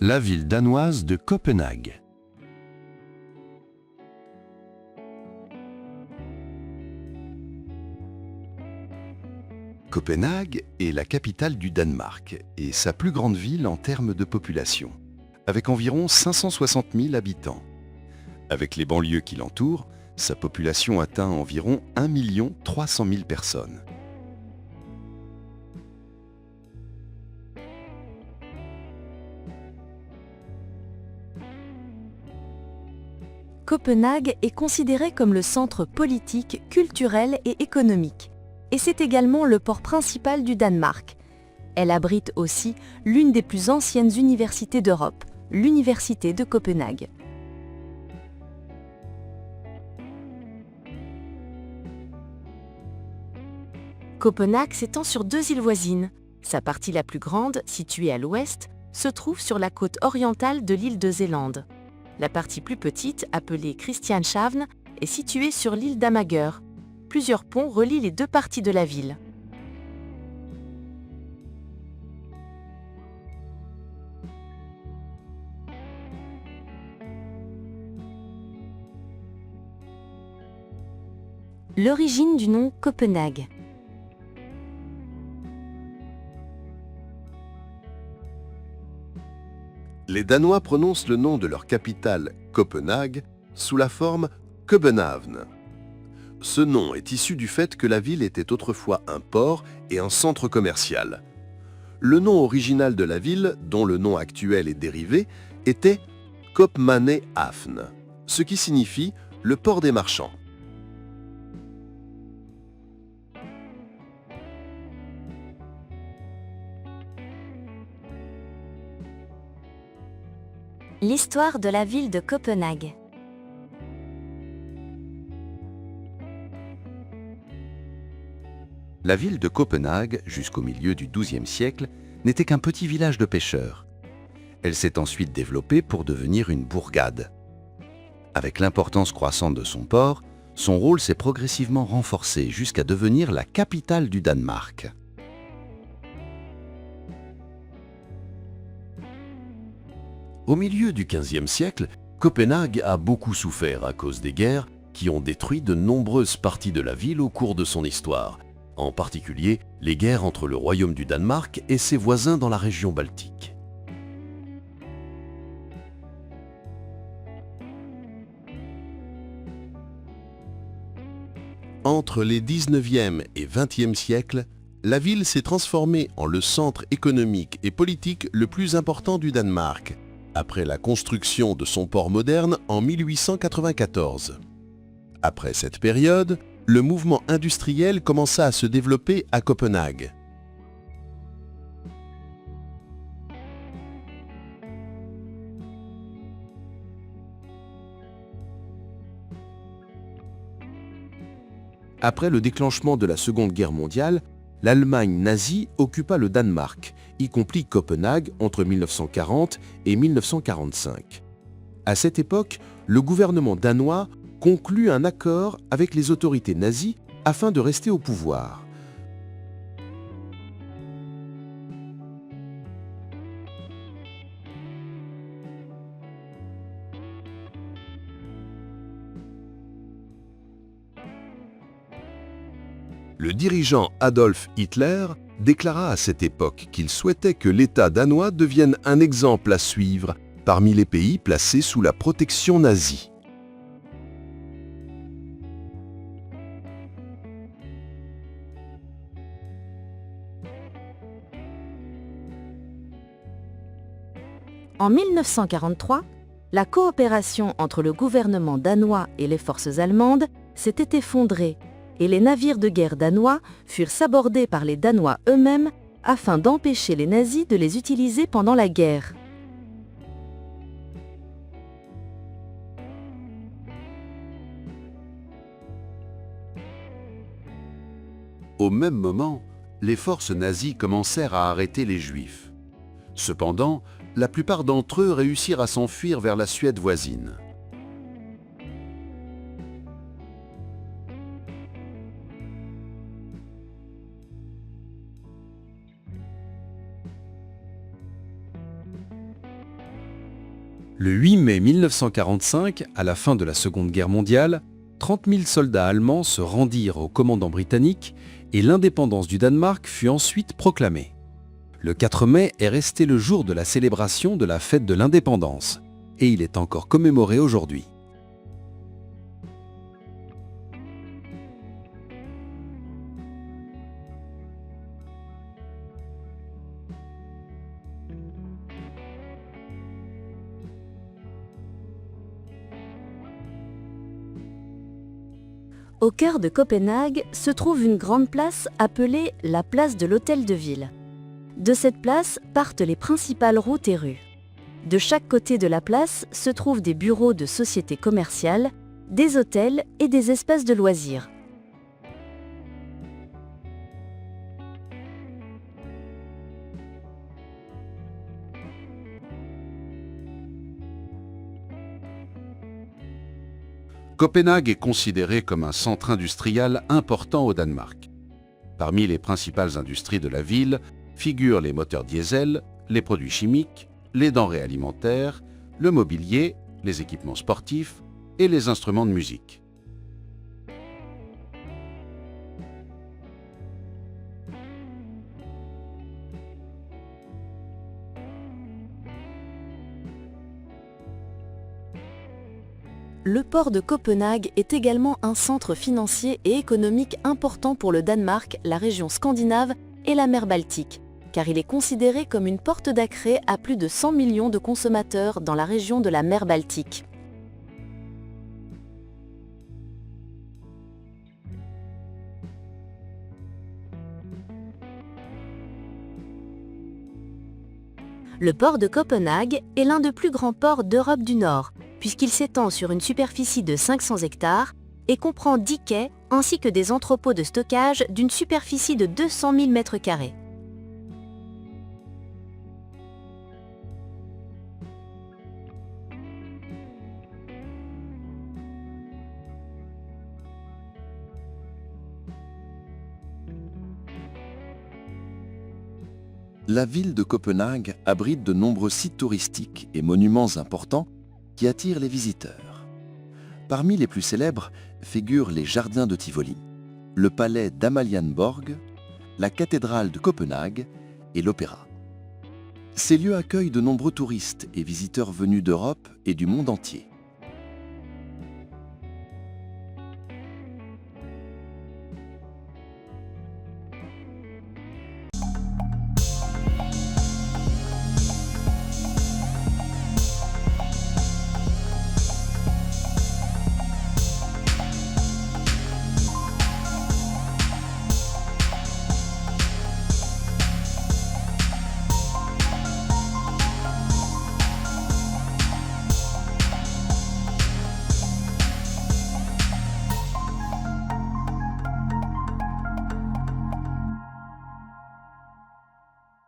La ville danoise de Copenhague. Copenhague est la capitale du Danemark et sa plus grande ville en termes de population, avec environ 560 000 habitants. Avec les banlieues qui l'entourent, sa population atteint environ 1 300 000 personnes. Copenhague est considérée comme le centre politique, culturel et économique. Et c'est également le port principal du Danemark. Elle abrite aussi l'une des plus anciennes universités d'Europe, l'Université de Copenhague. Copenhague s'étend sur 2 îles voisines. Sa partie la plus grande, située à l'ouest, se trouve sur la côte orientale de l'île de Zélande. La partie plus petite, appelée Christianshavn, est située sur l'île d'Amager. Plusieurs ponts relient les 2 parties de la ville. L'origine du nom Copenhague. Les Danois prononcent le nom de leur capitale, Copenhague, sous la forme København. Ce nom est issu du fait que la ville était autrefois un port et un centre commercial. Le nom original de la ville, dont le nom actuel est dérivé, était Købmandshavn, ce qui signifie le port des marchands. L'histoire de la ville de Copenhague. La ville de Copenhague, jusqu'au milieu du XIIe siècle, n'était qu'un petit village de pêcheurs. Elle s'est ensuite développée pour devenir une bourgade. Avec l'importance croissante de son port, son rôle s'est progressivement renforcé jusqu'à devenir la capitale du Danemark. Au milieu du XVe siècle, Copenhague a beaucoup souffert à cause des guerres qui ont détruit de nombreuses parties de la ville au cours de son histoire, en particulier les guerres entre le Royaume du Danemark et ses voisins dans la région baltique. Entre les 19e et 20e siècles, la ville s'est transformée en le centre économique et politique le plus important du Danemark, après la construction de son port moderne en 1894. Après cette période, le mouvement industriel commença à se développer à Copenhague. Après le déclenchement de la Seconde Guerre mondiale, l'Allemagne nazie occupa le Danemark, y compris Copenhague entre 1940 et 1945. À cette époque, le gouvernement danois conclut un accord avec les autorités nazies afin de rester au pouvoir. Le dirigeant Adolf Hitler déclara à cette époque qu'il souhaitait que l'État danois devienne un exemple à suivre parmi les pays placés sous la protection nazie. En 1943, la coopération entre le gouvernement danois et les forces allemandes s'était effondrée et les navires de guerre danois furent sabordés par les Danois eux-mêmes afin d'empêcher les nazis de les utiliser pendant la guerre. Au même moment, les forces nazies commencèrent à arrêter les Juifs. Cependant, la plupart d'entre eux réussirent à s'enfuir vers la Suède voisine. Le 8 mai 1945, à la fin de la Seconde Guerre mondiale, 30 000 soldats allemands se rendirent au commandant britannique et l'indépendance du Danemark fut ensuite proclamée. Le 4 mai est resté le jour de la célébration de la fête de l'indépendance et il est encore commémoré aujourd'hui. Au cœur de Copenhague se trouve une grande place appelée la place de l'Hôtel de Ville. De cette place partent les principales routes et rues. De chaque côté de la place se trouvent des bureaux de sociétés commerciales, des hôtels et des espaces de loisirs. Copenhague est considéré comme un centre industriel important au Danemark. Parmi les principales industries de la ville figurent les moteurs diesel, les produits chimiques, les denrées alimentaires, le mobilier, les équipements sportifs et les instruments de musique. Le port de Copenhague est également un centre financier et économique important pour le Danemark, la région scandinave et la mer Baltique, car il est considéré comme une porte d'accès à plus de 100 millions de consommateurs dans la région de la mer Baltique. Le port de Copenhague est l'un des plus grands ports d'Europe du Nord, puisqu'il s'étend sur une superficie de 500 hectares et comprend 10 quais ainsi que des entrepôts de stockage d'une superficie de 200 000 m². La ville de Copenhague abrite de nombreux sites touristiques et monuments importants qui attirent les visiteurs. Parmi les plus célèbres figurent les jardins de Tivoli, le palais d'Amalienborg, la cathédrale de Copenhague et l'opéra. Ces lieux accueillent de nombreux touristes et visiteurs venus d'Europe et du monde entier.